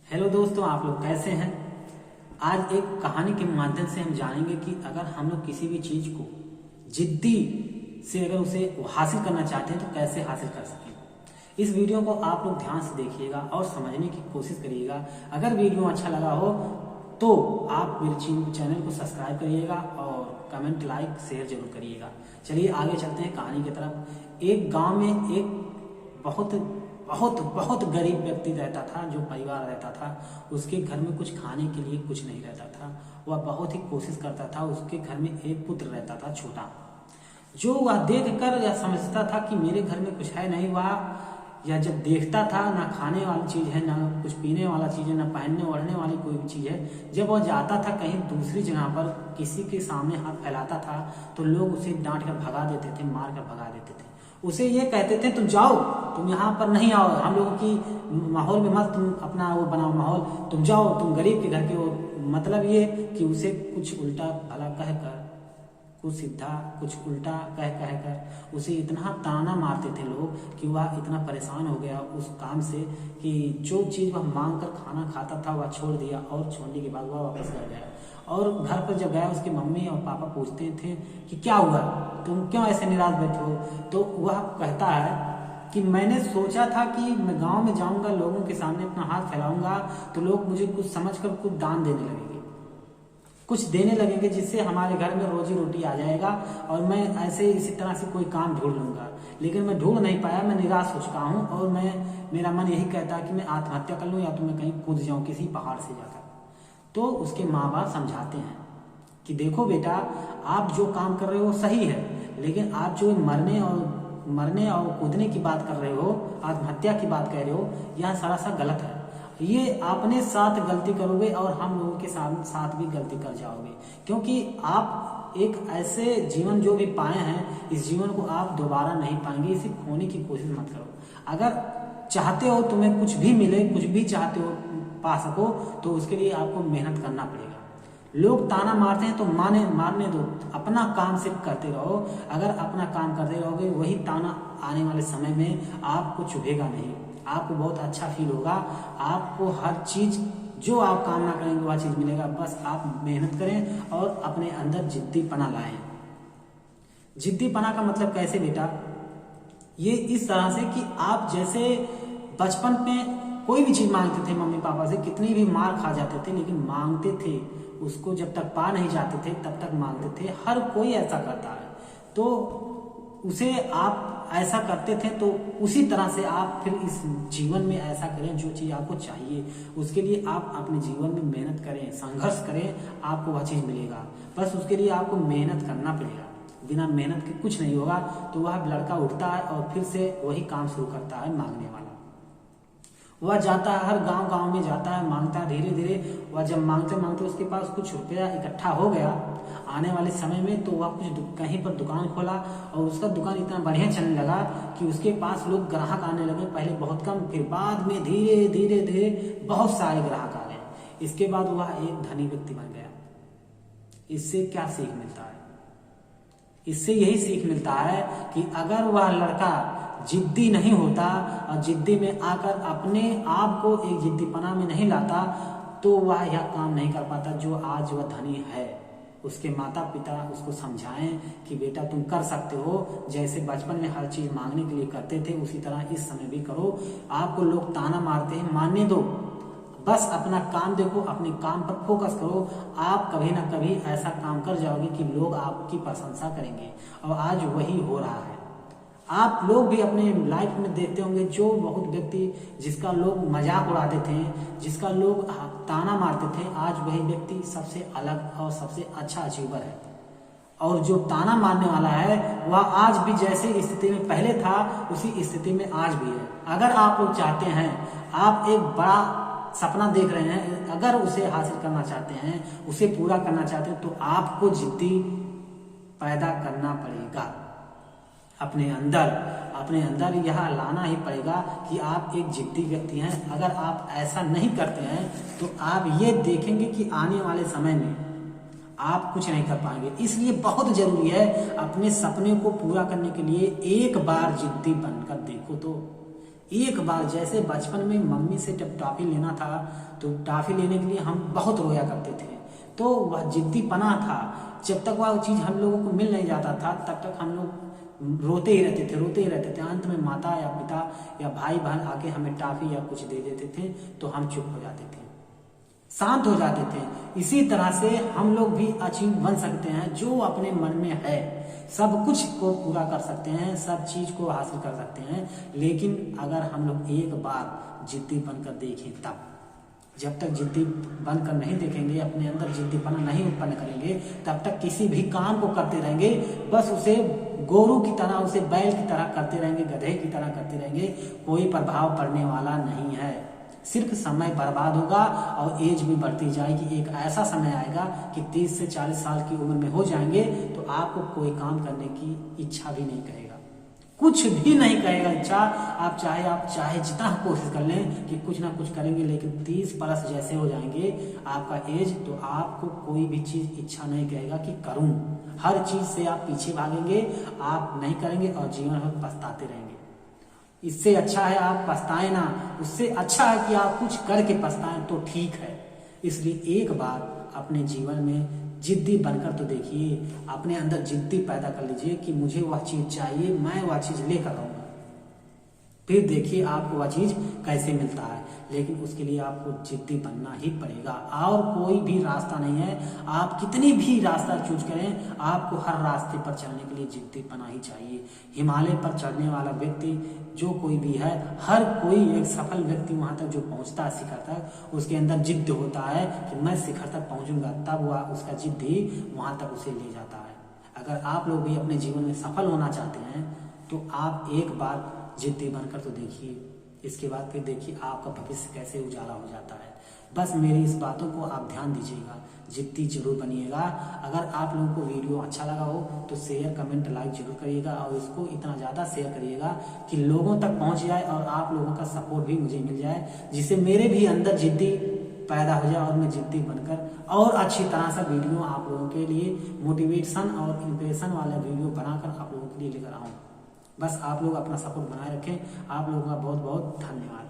Hello दोस्तों, आप लोग कैसे हैं। आज एक कहानी के माध्यम से हम जानेंगे कि अगर हम लोग किसी भी चीज को जिद्दी से अगर उसे हासिल करना चाहते हैं तो कैसे हासिल कर सकें। इस वीडियो को आप लोग ध्यान से देखिएगा और समझने की कोशिश करिएगा। अगर वीडियो अच्छा लगा हो तो आप मेरे चैनल को सब्सक्राइब करिएगा और कमेंट, लाइक, शेयर जरूर करिएगा। चलिए आगे चलते हैं कहानी की तरफ। एक गांव में एक बहुत बहुत बहुत गरीब व्यक्ति रहता था, जो परिवार रहता था। उसके घर में कुछ खाने के लिए कुछ नहीं रहता था। वह बहुत ही कोशिश करता था। उसके घर में एक पुत्र रहता था छोटा, जो वह देख कर यह समझता था कि मेरे घर में कुछ है नहीं। वह यह जब देखता था, ना खाने वाली चीज है, ना कुछ पीने वाला चीज है, ना पहनने ओढ़ने वाली कोई भी चीज है। जब वह जाता था कहीं दूसरी जगह पर, किसी के सामने हाथ फैलाता था तो लोग उसे डांट कर भगा देते थे, मार कर भगा देते थे। उसे ये कहते थे तुम जाओ, तुम यहाँ पर नहीं आओ, हम लोगों की माहौल में मत तुम अपना वो बनाओ माहौल, तुम जाओ, तुम गरीब के घर के हो। मतलब ये कि उसे कुछ उल्टा भला कह कर, कुछ सीधा कुछ उल्टा कह कर उसे इतना ताना मारते थे लोग कि वह इतना परेशान हो गया उस काम से कि जो चीज वह मांग कर खाना खाता था वह छोड़ दिया। और छोड़ने के बाद वह वापस घर गया। और घर पर जब गया, उसकी मम्मी और पापा पूछते थे कि क्या हुआ, तुम क्यों ऐसे निराश बैठे हो। तो वह कहता है कि मैंने सोचा था कि मैं गांव में जाऊंगा, लोगों के सामने अपना हाथ फैलाऊंगा तो लोग मुझे कुछ समझकर कुछ दान देने लगेंगे, कुछ देने लगेंगे, जिससे हमारे घर में रोजी रोटी आ जाएगा और मैं ऐसे इसी तरह से कोई काम ढूंढ लूंगा। लेकिन मैं ढूंढ नहीं पाया, मैं निराश हो चुका हूँ और मेरा मन यही कहता है कि मैं आत्महत्या कर लूँ या तो मैं कहीं कूद जाऊँ किसी पहाड़ से जाकर। तो उसके माँ बाप समझाते हैं कि देखो बेटा, आप जो काम कर रहे हो सही है, लेकिन आप जो मरने और कूदने की बात कर रहे हो, आत्महत्या की बात कह रहे हो, यह सरासर गलत है। ये अपने साथ गलती करोगे और हम लोगों के साथ भी गलती कर जाओगे, क्योंकि आप एक ऐसे जीवन जो भी पाए हैं, इस जीवन को आप दोबारा नहीं पाएंगे। इसे खोने की कोशिश मत करो। अगर चाहते हो तुम्हें कुछ भी मिले, कुछ भी चाहते हो पा सको, तो उसके लिए आपको मेहनत करना पड़ेगा। लोग ताना मारते हैं तो मारने दो, अपना काम सिर्फ करते रहो। अगर अपना काम करते रहोगे, वही ताना आने वाले समय में आपको चुभेगा नहीं, आपको बहुत अच्छा फील होगा। आपको हर चीज जो आप कामना करेंगे वह चीज मिलेगा। बस आप मेहनत करें और अपने अंदर जिद्दीपना लाएं। जिद्दीपना का मतलब कैसे बेटा, ये इस तरह से कि आप जैसे बचपन में कोई भी चीज मांगते थे मम्मी पापा से, कितनी भी मार खा जाते थे, लेकिन मांगते थे, उसको जब तक पा नहीं जाते थे तब तक मांगते थे। हर कोई ऐसा करता है, तो उसे आप ऐसा करते थे, तो उसी तरह से आप फिर इस जीवन में ऐसा करें जो चीज आपको चाहिए। उसके लिए आप अपने जीवन में मेहनत करें, संघर्ष करें, आपको वह चीज मिलेगा। बस उसके लिए आपको मेहनत करना पड़ेगा। बिना मेहनत के कुछ नहीं होगा। तो वह लड़का उठता है और फिर से वही काम शुरू करता है, मांगने वाला। वह जाता है, हर गांव में जाता है, मांगता है। धीरे धीरे वह जब मांगते मांगते उसके पास कुछ रुपया इकट्ठा हो गया आने वाले समय में, तो वह कुछ कहीं पर दुकान खोला और उसका दुकान इतना बढ़िया चलने लगा कि उसके पास लोग ग्राहक आने लगे। पहले बहुत कम, फिर बाद में धीरे धीरे धीरे बहुत सारे ग्राहक आ गए। इसके बाद वह एक धनी व्यक्ति बन गया। इससे क्या सीख मिलता है? इससे यही सीख मिलता है कि अगर वह लड़का जिद्दी नहीं होता और जिद्दी में आकर अपने आप को एक जिद्दीपना में नहीं लाता, तो वह यह काम नहीं कर पाता जो आज वह धनी है। उसके माता पिता उसको समझाएं कि बेटा तुम कर सकते हो, जैसे बचपन में हर चीज मांगने के लिए करते थे उसी तरह इस समय भी करो। आपको लोग ताना मारते हैं, मानने दो, बस अपना काम देखो, अपने काम पर फोकस करो। आप कभी ना कभी ऐसा काम कर जाओगे कि लोग आपकी प्रशंसा करेंगे, और आज वही हो रहा है। आप लोग भी अपने लाइफ में देखते होंगे, जो बहुत व्यक्ति जिसका लोग मजाक उड़ाते थे, जिसका लोग ताना मारते थे, आज वही व्यक्ति सबसे अलग और सबसे अच्छा अचीवर है। और जो ताना मारने वाला है वह आज भी जैसे स्थिति में पहले था उसी स्थिति में आज भी है। अगर आप लोग चाहते हैं, आप एक बड़ा सपना देख रहे हैं, अगर उसे हासिल करना चाहते हैं, उसे पूरा करना चाहते हैं, तो आपको जिद्दी पैदा करना पड़ेगा। अपने अंदर यह लाना ही पड़ेगा कि आप एक जिद्दी व्यक्ति हैं। अगर आप ऐसा नहीं करते हैं तो आप ये देखेंगे कि आने वाले समय में आप कुछ नहीं कर पाएंगे। इसलिए बहुत जरूरी है अपने सपने को पूरा करने के लिए एक बार जिद्दी बनकर देखो। तो एक बार जैसे बचपन में मम्मी से जब टॉफी लेना था तो टॉफी लेने के लिए हम बहुत रोया करते थे, तो वह जिद्दीपना था। जब तक वह चीज़ हम लोगों को मिल नहीं जाता था तब तक हम लोग रोते ही रहते थे। अंत में माता या पिता या भाई बहन आके हमें टॉफी या कुछ दे देते थे तो हम चुप हो जाते थे, शांत हो जाते थे। इसी तरह से हम लोग भी अचीव बन सकते हैं। जो अपने मन में है सब कुछ को पूरा कर सकते हैं, सब चीज को हासिल कर सकते हैं। लेकिन अगर हम लोग एक बार जिद्दी बनकर देखें तब, जब तक जिद्दी बनकर नहीं देखेंगे, अपने अंदर जिद्दीपना नहीं उत्पन्न करेंगे, तब तक किसी भी काम को करते रहेंगे, बस उसे गोरू की तरह, उसे बैल की तरह करते रहेंगे, गधे की तरह करते रहेंगे, कोई प्रभाव पड़ने वाला नहीं है। सिर्फ समय बर्बाद होगा और एज भी बढ़ती जाएगी। एक ऐसा समय आएगा कि 30 से 40 साल की उम्र में हो जाएंगे तो आपको कोई काम करने की इच्छा भी नहीं करेगा, कुछ भी नहीं करेगा इच्छा। आप चाहे जितना कोशिश कर लें कि कुछ ना कुछ करेंगे, लेकिन 30 प्लस जैसे हो जाएंगे आपका एज, तो आपको कोई भी चीज इच्छा नहीं करेगा कि करूं। हर चीज से आप पीछे भागेंगे, आप नहीं करेंगे और जीवन भर पछताते रहेंगे। इससे अच्छा है आप पछताएं ना, उससे अच्छा है कि आप कुछ करके पछताएं तो ठीक है। इसलिए एक बार अपने जीवन में जिद्दी बनकर तो देखिए, अपने अंदर जिद्दी पैदा कर लीजिए कि मुझे वह चीज चाहिए, मैं वह चीज लेकर आऊंगा। फिर देखिए आपको वह चीज कैसे मिलता है। लेकिन उसके लिए आपको जिद्दी बनना ही पड़ेगा और कोई भी रास्ता नहीं है। आप कितनी भी रास्ता चूज करें, आपको हर रास्ते पर चलने के लिए जिद्दी बना ही चाहिए। हिमालय पर चढ़ने वाला व्यक्ति जो कोई भी है, हर कोई एक सफल व्यक्ति वहां तक जो पहुंचता है शिखर तक, उसके अंदर जिद्द होता है कि मैं शिखर तक पहुंचूंगा, तब वह उसका जिद्द ही वहां तक उसे ले जाता है। अगर आप लोग भी अपने जीवन में सफल होना चाहते हैं तो आप एक बार जिद्दी बनकर तो देखिए, इसके बाद फिर देखिए आपका भविष्य कैसे उजाला हो जाता है। बस मेरी इस बातों को आप ध्यान दीजिएगा, जिद्दी जरूर बनिएगा। अगर आप लोगों को वीडियो अच्छा लगा हो तो शेयर, कमेंट, लाइक जरूर करिएगा और इसको इतना ज़्यादा शेयर करिएगा कि लोगों तक पहुंच जाए और आप लोगों का सपोर्ट भी मुझे मिल जाए, जिससे मेरे भी अंदर जिद्दी पैदा हो जाए और मैं जिद्दी बनकर और अच्छी तरह से वीडियो आप लोगों के लिए मोटिवेशन और इंप्रेशन वाला वीडियो बनाकर आप लोगों के लिए लेकर आऊँ। बस आप लोग अपना सपोर्ट बनाए रखें। आप लोगों का बहुत बहुत धन्यवाद।